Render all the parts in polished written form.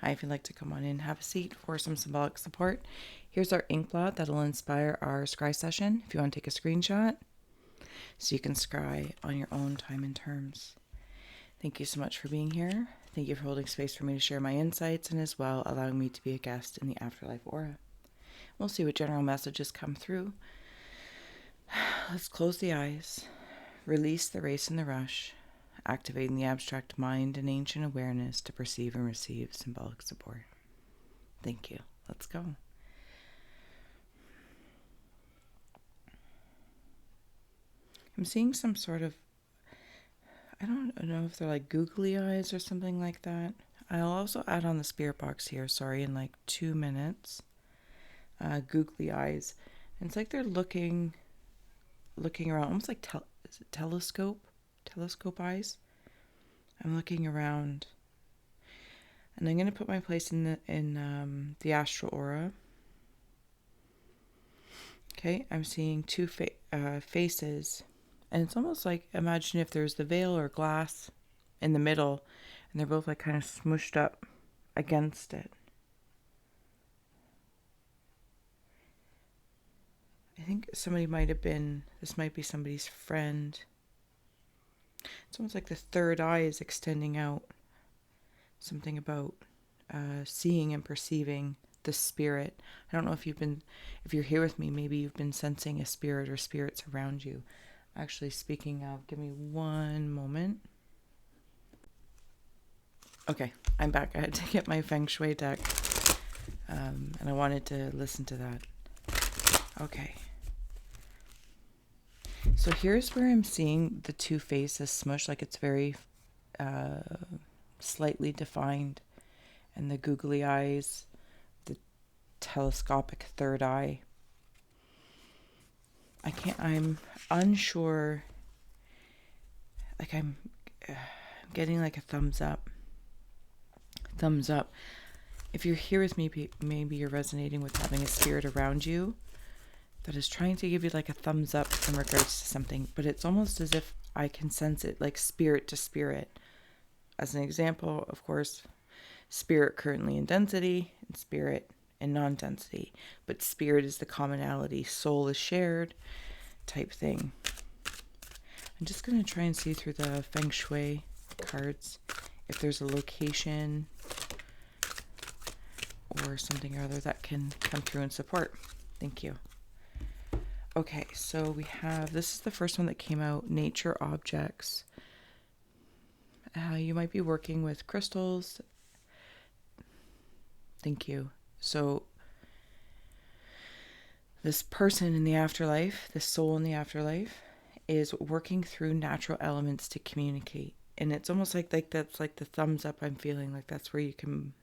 Hi, if you'd like to come on in, have a seat for some symbolic support. Here's our Inkblot that'll inspire our scry session. If you want to take a screenshot, so you can scry on your own time and terms. Thank you so much for being here. Thank you for holding space for me to share my insights and as well allowing me to be a guest in the Afterlife Aura. We'll see what general messages come through. Let's close the eyes, release the race and the rush, activating the abstract mind and ancient awareness to perceive and receive symbolic support. Thank you. Let's go. I'm seeing some sort of, I don't know if they're like googly eyes or something like that. I'll also add on the spirit box here, in like 2 minutes. Googly eyes. And it's like they're looking around, almost like telescope eyes. I'm looking around, and I'm going to put my place in the astral aura. Okay, I'm seeing two faces, and it's almost like, imagine if there's the veil or glass in the middle, and they're both like kind of smushed up against it. I think this might be somebody's friend. It's almost like the third eye is extending out. Something about seeing and perceiving the spirit. I don't know if you're here with me, maybe you've been sensing a spirit or spirits around you. Actually, speaking of, give me one moment. Okay, I'm back. I had to get my Feng Shui deck, and I wanted to listen to that. Okay. So here's where I'm seeing the two faces smushed, like it's very slightly defined, and the googly eyes, the telescopic third eye. I'm unsure, like I'm getting like a thumbs up. If you're here with me, maybe you're resonating with having a spirit around you that is trying to give you like a thumbs up in regards to something, but it's almost as if I can sense it like spirit to spirit. As an example, of course, spirit currently in density and spirit in non-density, but spirit is the commonality, soul is shared type thing. I'm just going to try and see through the Feng Shui cards if there's a location or something or other that can come through and support. Thank you. Okay, so we have, this is the first one that came out, nature objects. You might be working with crystals. Thank you. So this person in the afterlife, this soul in the afterlife, is working through natural elements to communicate. And it's almost like that's like the thumbs up I'm feeling, like that's where you can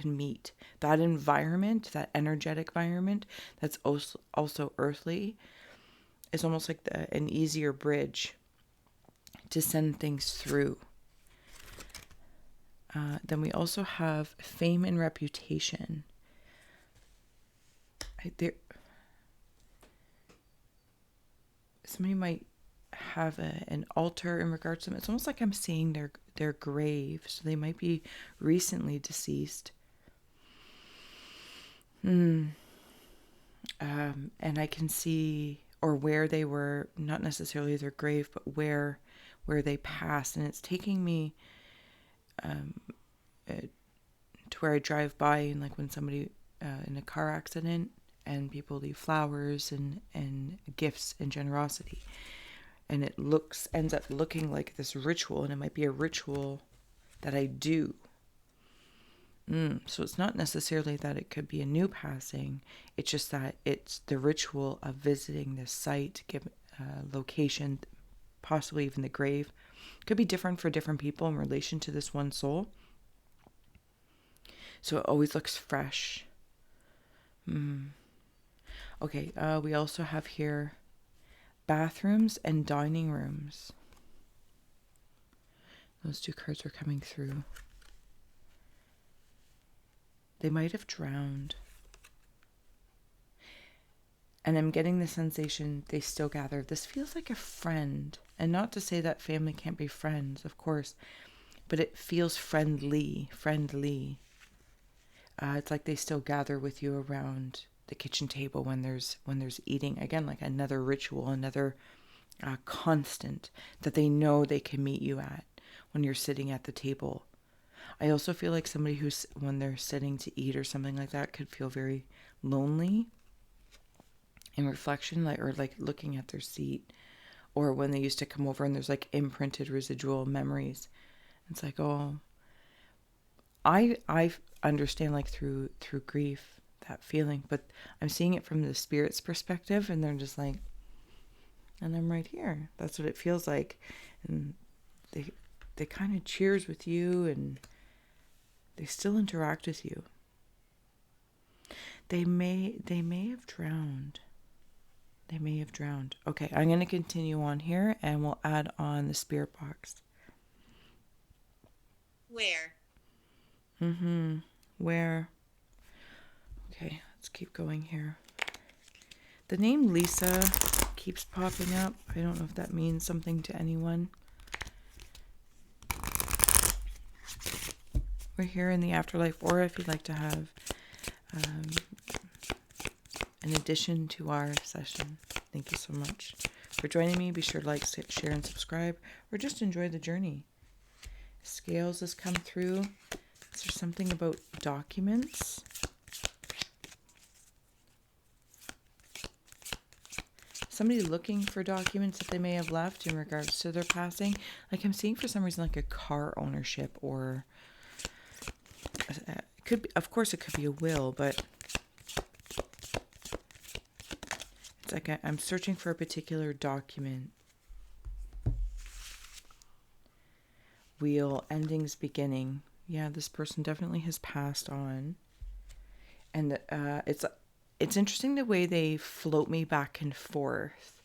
meet. That environment, that energetic environment that's also earthly, is almost like an easier bridge to send things through. Then we also have fame and reputation. Somebody might have an altar in regards to them. It's almost like I'm seeing their grave, so they might be recently deceased. And I can see, or where they were, not necessarily their grave, but where they passed, and it's taking me to where I drive by, and like when somebody in a car accident and people leave flowers and gifts and generosity, and it ends up looking like this ritual, and it might be a ritual that I do. So it's not necessarily that it could be a new passing. It's just that it's the ritual of visiting this site, give location, possibly even the grave. Could be different for different people in relation to this one soul. So it always looks fresh. Okay, we also have here bathrooms and dining rooms. Those two cards are coming through. They might have drowned. And I'm getting the sensation they still gather. This feels like a friend. And not to say that family can't be friends, of course. But it feels friendly. It's like they still gather with you around the kitchen table when there's eating. Again, like another ritual, another constant that they know they can meet you at when you're sitting at the table. I also feel like somebody who's, when they're sitting to eat or something like that, could feel very lonely in reflection, like, or like looking at their seat, or when they used to come over and there's like imprinted residual memories. It's like, oh, I understand, like, through grief, that feeling, but I'm seeing it from the spirit's perspective, and they're just like, and I'm right here. That's what it feels like. And they kind of cheers with you, and they still interact with you. They may have drowned. They may have drowned. Okay, I'm going to continue on here, and we'll add on the spirit box. Where? Where? Okay, let's keep going here. The name Lisa keeps popping up. I don't know if that means something to anyone. We're here in the afterlife, or if you'd like to have an addition to our session. Thank you so much for joining me. Be sure to like, share, and subscribe, or just enjoy the journey. Scales has come through. Is there something about documents? Somebody looking for documents that they may have left in regards to their passing. Like, I'm seeing for some reason like a car ownership, or it could be, of course it could be a will, but it's like I'm searching for a particular document. Wheel, endings, beginning. Yeah, this person definitely has passed on. And it's interesting the way they float me back and forth.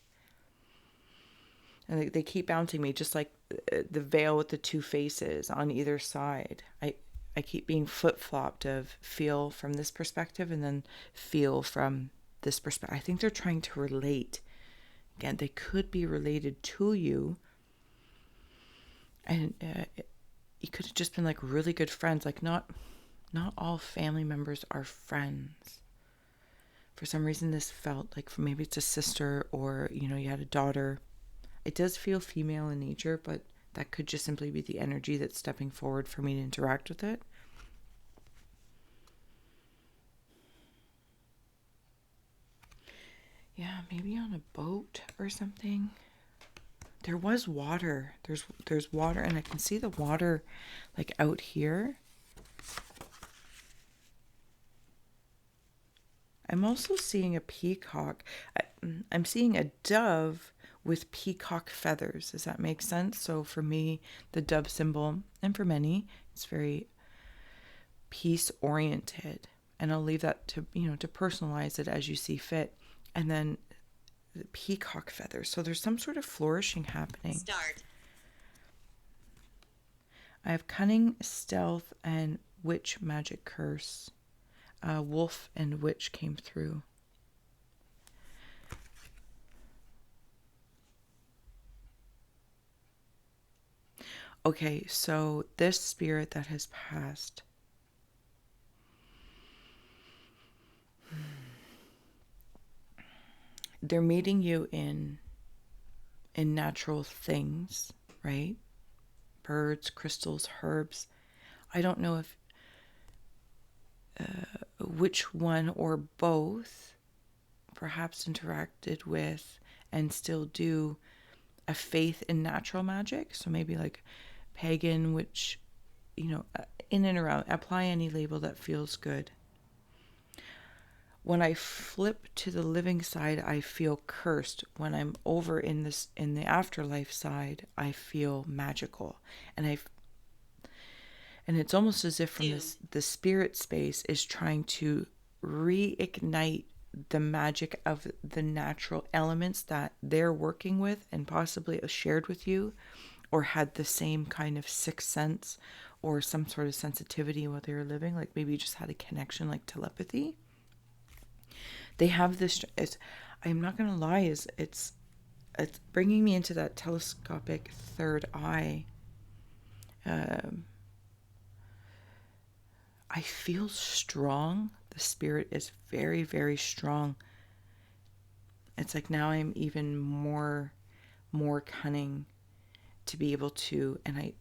And they keep bouncing me, just like the veil with the two faces on either side. I keep being flip-flopped of feel from this perspective and then feel from this perspective. I think they're trying to relate. Again, they could be related to you. And you could have just been like really good friends. Like, not all family members are friends. For some reason, this felt like, maybe it's a sister, or, you had a daughter. It does feel female in nature, but that could just simply be the energy that's stepping forward for me to interact with it. Yeah, maybe on a boat or something. There was water. There's water, and I can see the water like out here. I'm also seeing a peacock. I'm seeing a dove with peacock feathers. Does that make sense? So for me, the dove symbol, and for many, it's very peace oriented. And I'll leave that to, to personalize it as you see fit. And then the peacock feathers. So there's some sort of flourishing happening. Start. I have cunning, stealth, and witch magic curse. Wolf and witch came through. Okay, so this spirit that has passed, they're meeting you in natural things, right? Birds, crystals, herbs. I don't know if which one or both perhaps interacted with and still do a faith in natural magic. So maybe like pagan, which, in and around, apply any label that feels good. When I flip to the living side, I feel cursed. When I'm over in the afterlife side, I feel magical. And it's almost as if from the spirit space is trying to reignite the magic of the natural elements that they're working with and possibly shared with you, or had the same kind of sixth sense or some sort of sensitivity while they were living. Like, maybe you just had a connection, like telepathy. They have this, I'm not going to lie, it's bringing me into that telescopic third eye. I I feel strong. The spirit is very, very strong. It's like now I'm even more cunning to be able to, and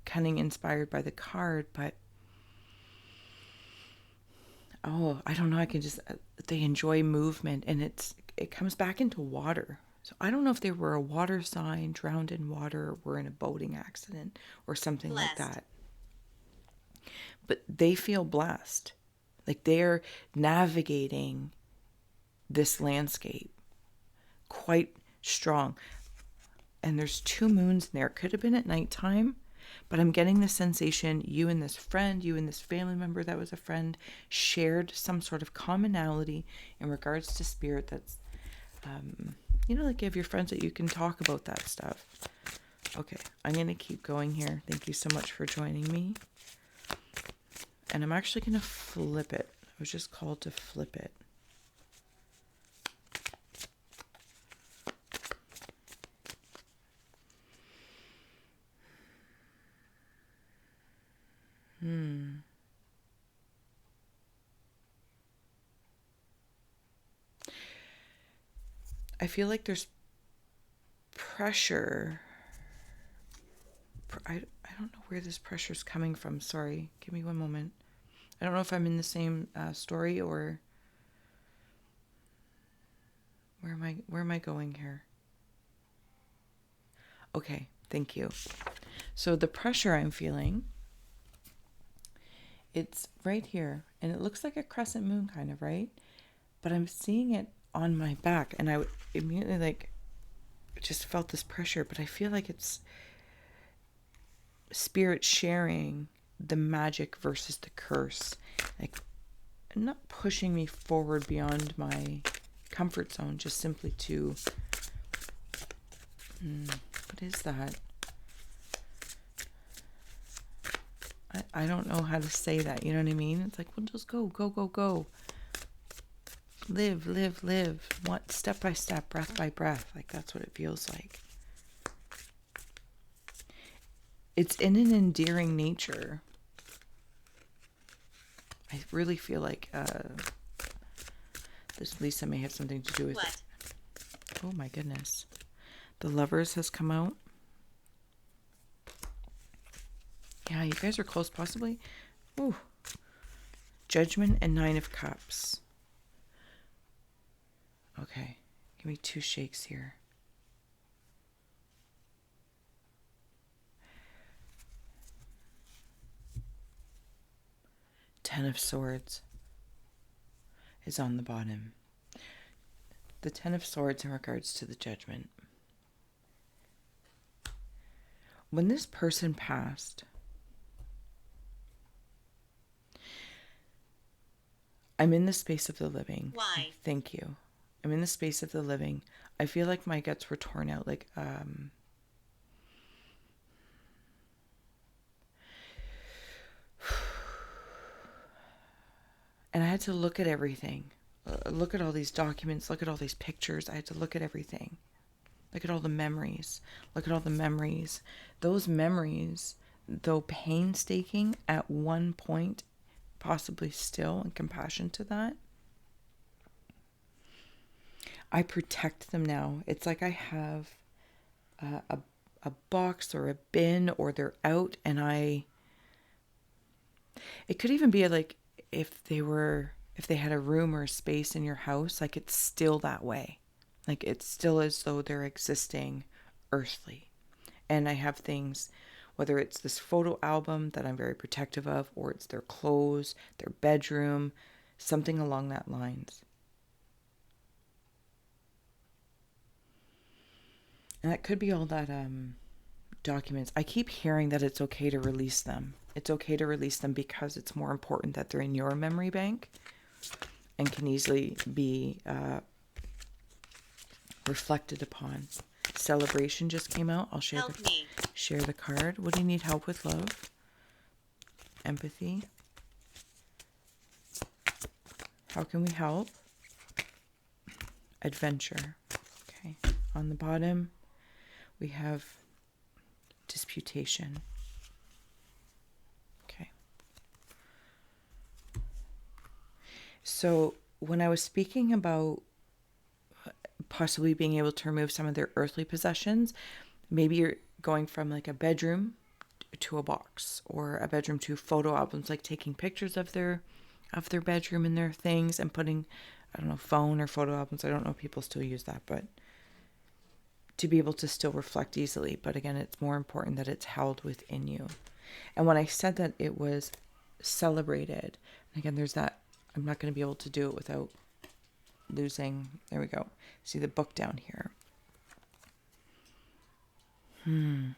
cunning inspired by the card, but I don't know, I can just, they enjoy movement, and it comes back into water. So I don't know if they were a water sign, drowned in water, or were in a boating accident or something like that. But they feel blessed. Like they're navigating this landscape quite strong. And there's 2 moons in there. It could have been at nighttime, but I'm getting the sensation you and this friend, you and this family member that was a friend, shared some sort of commonality in regards to spirit that's, like you have your friends that you can talk about that stuff. Okay, I'm going to keep going here. Thank you so much for joining me. And I'm actually going to flip it. I was just called to flip it. I feel like there's pressure. I don't know where this pressure is coming from. Sorry. Give me one moment. I don't know if I'm in the same story or where am I going here? Okay, thank you. So the pressure I'm feeling, it's right here, and it looks like a crescent moon kind of, right? But I'm seeing it on my back, and I immediately just felt this pressure, but I feel like it's spirit sharing the magic versus the curse, like not pushing me forward beyond my comfort zone, just simply to what is that? I don't know how to say that, you know what I mean? It's like, well, just go live what, step by step, breath by breath. Like that's what it feels like. It's in an endearing nature. I really feel like this Lisa may have something to do with it. Oh my goodness. The Lovers has come out. Yeah, you guys are close possibly. Ooh. Judgment and 9 of Cups. Okay. Give me 2 shakes here. Ten of Swords is on the bottom. The Ten of Swords in regards to the Judgment. When this person passed, I'm in the space of the living. Why? Thank you. I'm in the space of the living. I feel like my guts were torn out. Like, and I had to look at everything. Look at all these documents. Look at all these pictures. I had to look at everything. Look at all the memories. Look at all the memories. Those memories, though painstaking at one point, possibly still in compassion to that, I protect them now. It's like I have a box or a bin, or they're out, and it could even be like if they had a room or a space in your house, like it's still that way. Like it's still as though they're existing earthly. And I have things, whether it's this photo album that I'm very protective of, or it's their clothes, their bedroom, something along that lines. And that could be all that documents. I keep hearing that it's okay to release them. It's okay to release them because it's more important that they're in your memory bank and can easily be reflected upon. Celebration just came out. I'll share the card. What do you need help with, love? Empathy. How can we help? Adventure. Okay. On the bottom, we have disputation. Okay. So when I was speaking about possibly being able to remove some of their earthly possessions, maybe you're going from like a bedroom to a box, or a bedroom to photo albums, like taking pictures of their bedroom and their things and putting, I don't know, phone or photo albums. I don't know if people still use that, but to be able to still reflect easily. But again, it's more important that it's held within you. And when I said that it was celebrated, again, there's that, I'm not going to be able to do it without losing, there we go. See the book down here. And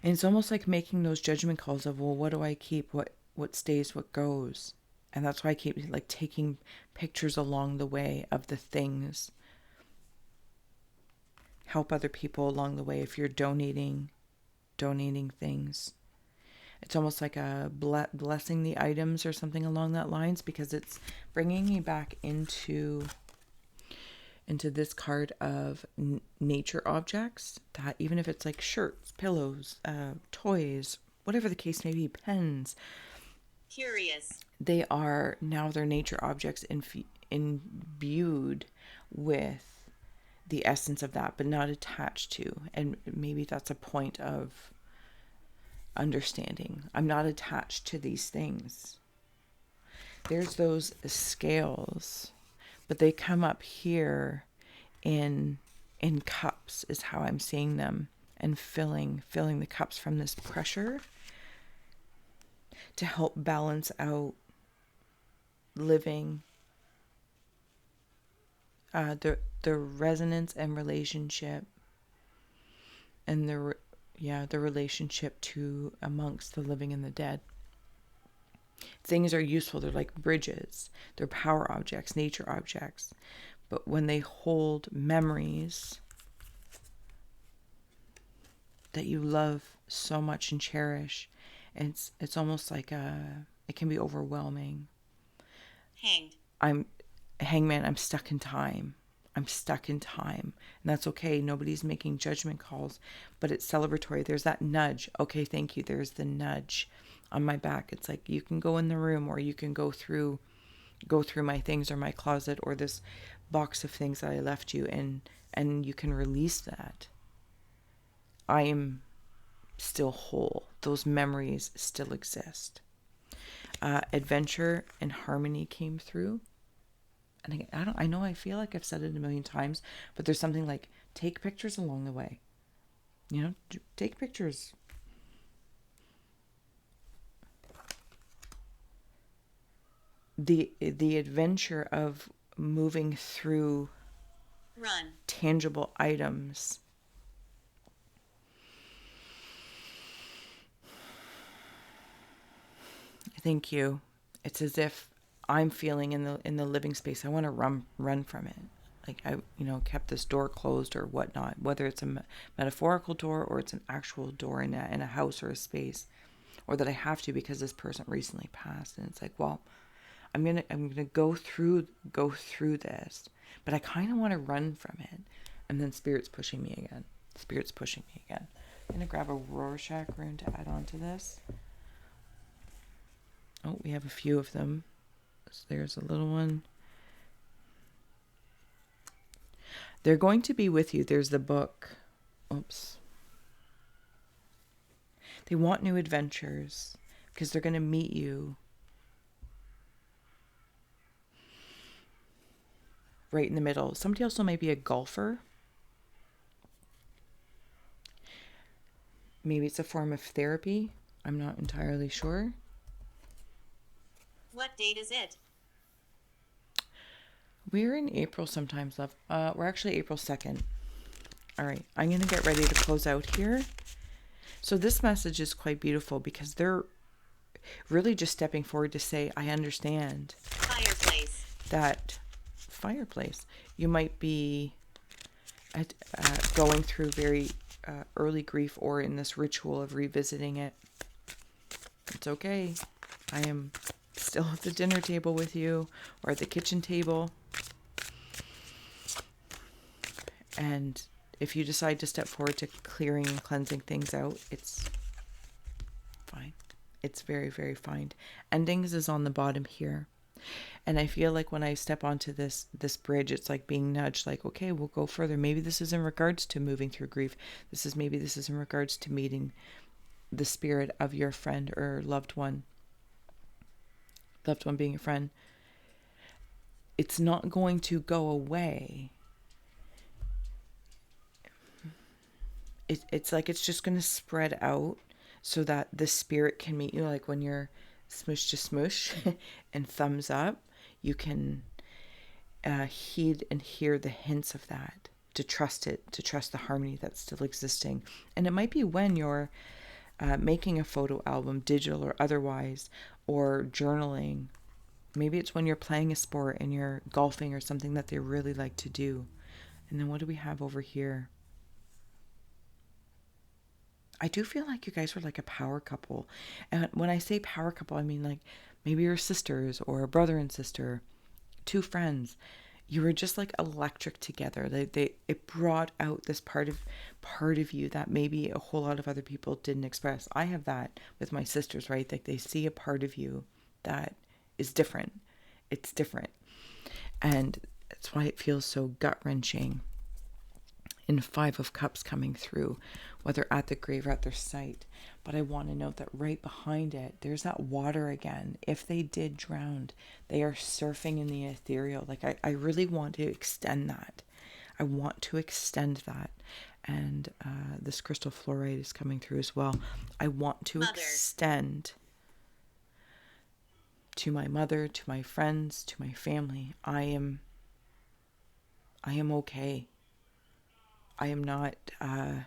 it's almost like making those judgment calls of, well, what do I keep? What stays, what goes? And that's why I keep like taking pictures along the way of the things. Help other people along the way if you're donating things. It's almost like a blessing the items or something along that lines, because it's bringing me back into this card of nature objects, that even if it's like shirts, pillows, toys, whatever the case may be, pens. Curious. They're nature objects imbued with the essence of that, but not attached to. And maybe that's a point of understanding. I'm not attached to these things. There's those scales, but they come up here in cups is how I'm seeing them, and filling the cups from this pressure to help balance out living, the resonance and relationship, and the relationship to amongst the living and the dead. Things are useful. They're like bridges. They're power objects, nature objects. But when they hold memories that you love so much and cherish, it's almost like it can be overwhelming. Hangman, I'm stuck in time. And that's okay. Nobody's making judgment calls, but it's celebratory. There's that nudge. Okay, thank you. There's the nudge on my back. It's like, you can go in the room, or you can go through my things, or my closet, or this box of things that I left you, and you can release that. I am still whole. Those memories still exist. Adventure and harmony came through. And I feel like I've said it a million times, but there's something like, take pictures along the way. Take pictures. The adventure of moving through tangible items. Thank you. It's as if I'm feeling in the living space. I want to run from it. Like I kept this door closed or whatnot, whether it's a metaphorical door or it's an actual door in a house or a space, or that I have to because this person recently passed. And it's like, well, I'm gonna go through this, but I kind of want to run from it. And then Spirit's pushing me again. I'm gonna grab a Rorschach rune to add on to this. Oh, we have a few of them. So there's a little one. They're going to be with you. There's the book. Oops. They want new adventures because they're going to meet you right in the middle. Somebody also might be a golfer. Maybe it's a form of therapy. I'm not entirely sure. What date is it? We're in April sometimes, love. We're actually April 2nd. All right, I'm going to get ready to close out here. So this message is quite beautiful because they're really just stepping forward to say, I understand. Fireplace. You might be going through very early grief, or in this ritual of revisiting it. It's okay. I am still at the dinner table with you, or at the kitchen table. And if you decide to step forward to clearing and cleansing things out, it's fine. It's very, very fine. Endings is on the bottom here. And I feel like when I step onto this bridge, it's like being nudged, like, okay, we'll go further. Maybe this is in regards to moving through grief. Maybe this is in regards to meeting the spirit of your friend or loved one being a friend. It's not going to go away. It's like it's just going to spread out so that the spirit can meet you. Like when you're smush to smush and thumbs up, you can heed and hear the hints of that, to trust it, to trust the harmony that's still existing. And it might be when you're making a photo album, digital or otherwise, or journaling. Maybe it's when you're playing a sport and you're golfing or something that they really like to do. And then what do we have over here? I do feel like you guys were like a power couple. And when I say power couple, I mean like maybe you're sisters or a brother and sister, two friends. You were just like electric together. It brought out this part of you that maybe a whole lot of other people didn't express. I have that with my sisters, right? Like they see a part of you that is different. It's different. And that's why it feels so gut-wrenching. In Five of Cups coming through, whether at the grave or at their site. But I want to note that right behind it, there's that water again. If they did drown, they are surfing in the ethereal. Like I really want to extend that. I want to extend that. And this crystal fluoride is coming through as well. I want to extend to my mother, to my friends, to my family. I am okay. I am not, I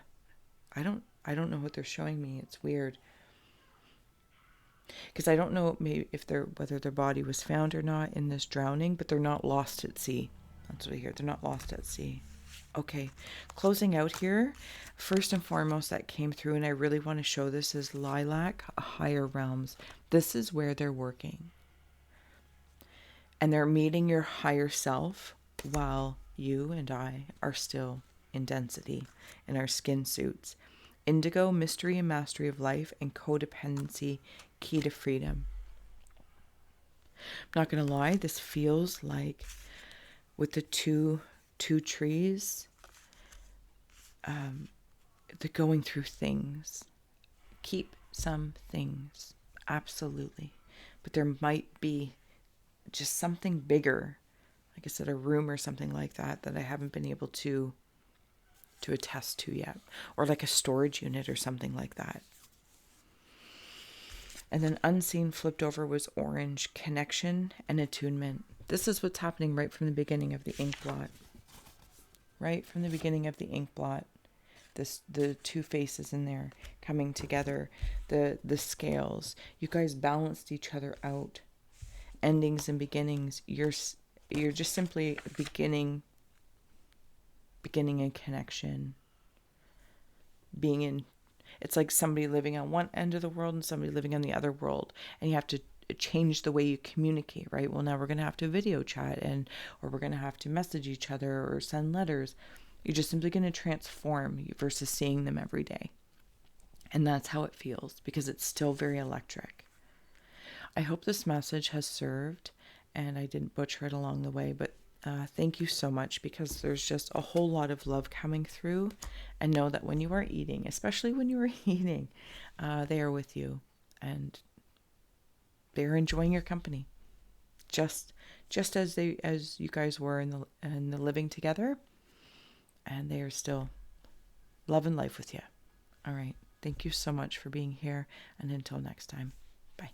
don't know what they're showing me. It's weird. Because I don't know maybe whether their body was found or not in this drowning, but they're not lost at sea. That's what I hear. They're not lost at sea. Okay. Closing out here, first and foremost that came through, and I really want to show this, is Lilac, Higher Realms. This is where they're working. And they're meeting your higher self while you and I are still in density in our skin suits. Indigo, mystery and mastery of life, and codependency, key to freedom. I'm not going to lie, this feels like with the two trees, they're going through things. Keep some things, absolutely. But there might be just something bigger, like I said, a room or something like that I haven't been able to attest to yet, or like a storage unit or something like that. And then unseen flipped over was orange, connection and attunement. This is what's happening right from the beginning of the Inkblot. Right from the beginning of the Inkblot. The two faces in there coming together, the scales. You guys balanced each other out. Endings and beginnings. You're just simply beginning a connection. It's like somebody living on one end of the world and somebody living on the other world, and you have to change the way you communicate, right? Well, now we're going to have to video chat, or we're going to have to message each other or send letters. You're just simply going to transform versus seeing them every day. And that's how it feels, because it's still very electric. I hope this message has served and I didn't butcher it along the way, but thank you so much, because there's just a whole lot of love coming through. And know that when you are eating, especially when you are eating, they are with you and they're enjoying your company, just as you guys were in the living together, and they are still loving life with you. All right, thank you so much for being here, and until next time, bye.